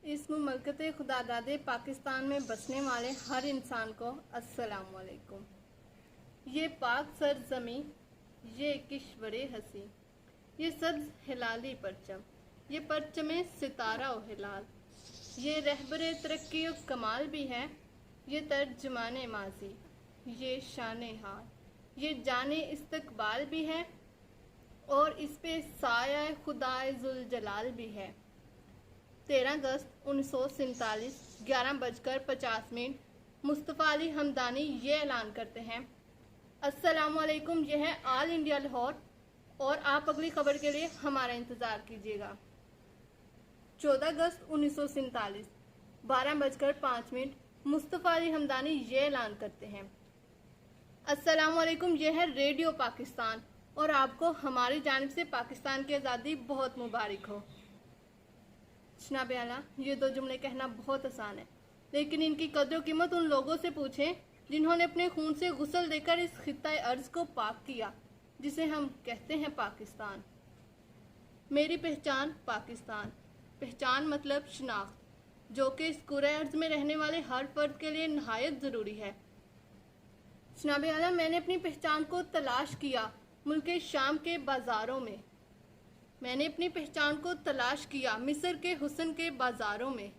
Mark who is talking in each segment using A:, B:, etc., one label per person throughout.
A: इस मुमलकत खुदादाद पाकिस्तान में बसने वाले हर इंसान को अस्सलाम वालेकुम। ये पाक सरजमी, ये किश्वरे हसी, ये सब्ज हिलाली परचम, ये परचम सितारा व हिलाल, ये रहबर तरक्की व कमाल भी है, ये तर्जमान माजी, ये शान हाल, ये जाने इस्तकबाल भी है और इस पे साया खुदाए जुल जलाल भी है। 13 अगस्त 1947 11:50 मुस्तफ़ा अली हमदानी ये ऐलान करते हैं, अस्सलामुअलैकुम, यह है ऑल इंडिया लाहौर और आप अगली खबर के लिए हमारा इंतज़ार कीजिएगा। 14 अगस्त 1947 12:05 मुस्तफ़ा अली हमदानी ये ऐलान करते हैं, अस्सलामुअलैकुम, यह है रेडियो पाकिस्तान और आपको हमारी जानिब से पाकिस्तान की आज़ादी बहुत मुबारक हो। जनाब आला, ये दो जुमले कहना बहुत आसान है, लेकिन इनकी कदर कीमत उन लोगों से पूछें जिन्होंने अपने खून से गुस्ल देकर इस खित्ता अर्ज़ को पाक किया जिसे हम कहते हैं पाकिस्तान। मेरी पहचान पाकिस्तान, पहचान मतलब शनाख्त, जो कि इस कुरे अर्ज़ में रहने वाले हर फर्द के लिए नहायत ज़रूरी है। जनाब आला, मैंने अपनी पहचान को तलाश किया मुल्क शाम के बाज़ारों में, मैंने अपनी पहचान को तलाश किया मिस्र के हुस्न के बाज़ारों में,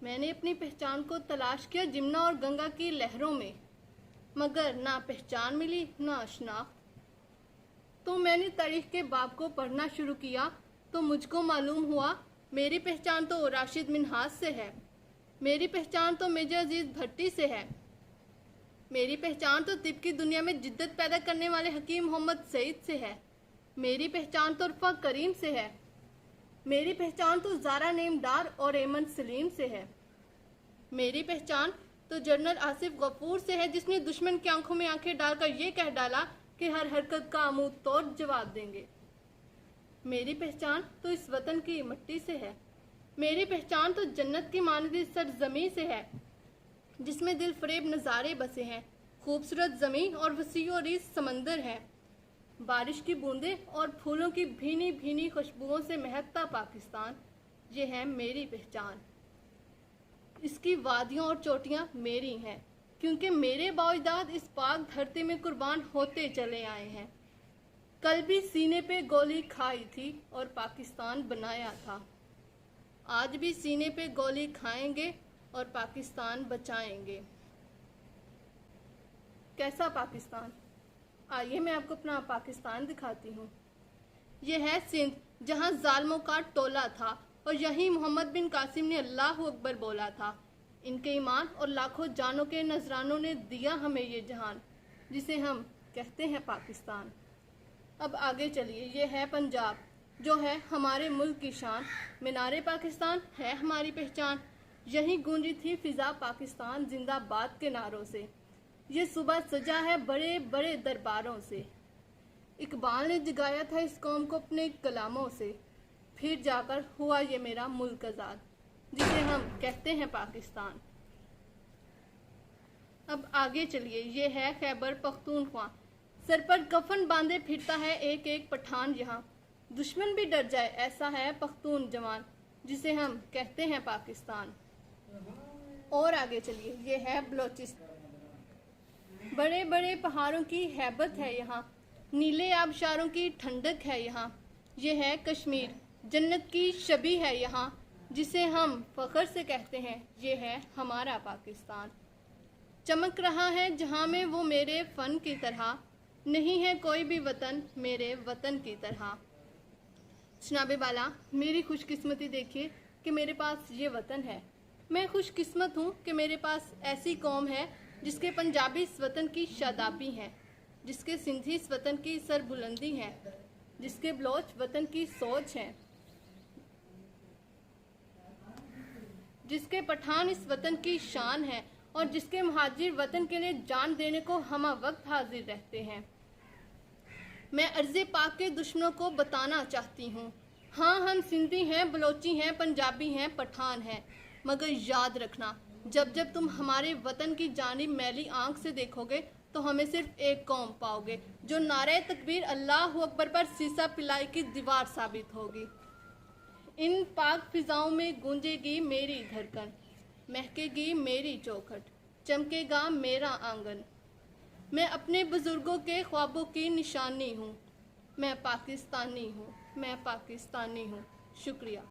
A: मैंने अपनी पहचान को तलाश किया जमुना और गंगा की लहरों में, मगर ना पहचान मिली ना शनाख्त। तो मैंने तारीख़ के बाब को पढ़ना शुरू किया तो मुझको मालूम हुआ मेरी पहचान तो राशिद मिन्हाज से है, मेरी पहचान तो मेजर अजीज़ भट्टी से है, मेरी पहचान तो तिब की दुनिया में जिद्दत पैदा करने वाले हकीम मोहम्मद सईद से है, मेरी पहचान तो रफ़ा करीम से है, मेरी पहचान तो ज़ारा नेमदार और एमन सलीम से है, मेरी पहचान तो जनरल आसिफ गफूर से है जिसने दुश्मन की आंखों में आंखें डालकर ये कह डाला कि हर हरकत का मुंह तोड़ जवाब देंगे। मेरी पहचान तो इस वतन की मिट्टी से है, मेरी पहचान तो जन्नत की मानदी सरजमी से है जिसमें दिल फरेब नज़ारे बसे हैं, खूबसूरत ज़मीन और वसी और रीस समंदर है, बारिश की बूंदें और फूलों की भीनी भीनी खुशबुओं से महकता पाकिस्तान, ये है मेरी पहचान। इसकी वादियाँ और चोटियाँ मेरी हैं क्योंकि मेरे बाओजदाद इस पाक धरती में कुर्बान होते चले आए हैं। कल भी सीने पे गोली खाई थी और पाकिस्तान बनाया था, आज भी सीने पे गोली खाएंगे और पाकिस्तान बचाएंगे। कैसा पाकिस्तान? आइए मैं आपको अपना पाकिस्तान दिखाती हूँ। यह है सिंध, जहाँ जालिमों का टोला था और यहीं मोहम्मद बिन कासिम ने अल्लाह अकबर बोला था। इनके ईमान और लाखों जानों के नजरानों ने दिया हमें ये जहान जिसे हम कहते हैं पाकिस्तान। अब आगे चलिए, ये है पंजाब जो है हमारे मुल्क की शान, मीनारे पाकिस्तान है हमारी पहचान, यहीं गूंजी थी फिजा पाकिस्तान जिंदाबाद के नारों से, ये सुबह सजा है बड़े बड़े दरबारों से, इकबाल ने जगाया था इस कौम को अपने कलामों से, फिर जाकर हुआ ये मेरा मुल्क आज़ाद जिसे हम कहते हैं पाकिस्तान। अब आगे चलिए, ये है खैबर पख्तूनख्वा, सर पर कफन बांधे फिरता है एक एक पठान, यहाँ दुश्मन भी डर जाए ऐसा है पख्तून जवान जिसे हम कहते हैं पाकिस्तान। और आगे चलिए, ये है बलोचिस्तान, बड़े बड़े पहाड़ों की हैबत है यहाँ, नीले आबशारों की ठंडक है यहाँ, ये है कश्मीर, जन्नत की शबी है यहाँ जिसे हम फ़ख्र से कहते हैं ये है हमारा पाकिस्तान। चमक रहा है जहाँ में वो मेरे फ़न की तरह, नहीं है कोई भी वतन मेरे वतन की तरह। जनाब बाला, मेरी खुशकिस्मती देखिए कि मेरे पास ये वतन है, मैं खुशकिस्मत हूँ कि मेरे पास ऐसी कौम है जिसके पंजाबी इस वतन की शादाबी हैं, जिसके सिंधी इस वतन की सरबुलंदी है, जिसके बलोच वतन की सोच है, जिसके पठान इस वतन की शान है और जिसके मुहाजिर वतन के लिए जान देने को हम वक्त हाजिर रहते हैं। मैं अर्ज़े पाक के दुश्मनों को बताना चाहती हूँ, हाँ हम सिंधी हैं, बलोची हैं, पंजाबी हैं, पठान हैं, मगर याद रखना जब जब तुम हमारे वतन की जानिब मैली आंख से देखोगे तो हमें सिर्फ एक कौम पाओगे जो नारे तकबीर अल्लाह अकबर पर सीसा पिलाई की दीवार साबित होगी। ان پاک فضاؤں میں گونجے گی میری دھڑکن، مہکے گی میری چوکھٹ، چمکے گا میرا آنگن۔ میں اپنے بزرگوں کے خوابوں کی نشانی ہوں، میں پاکستانی ہوں، میں پاکستانی ہوں۔ شکریہ۔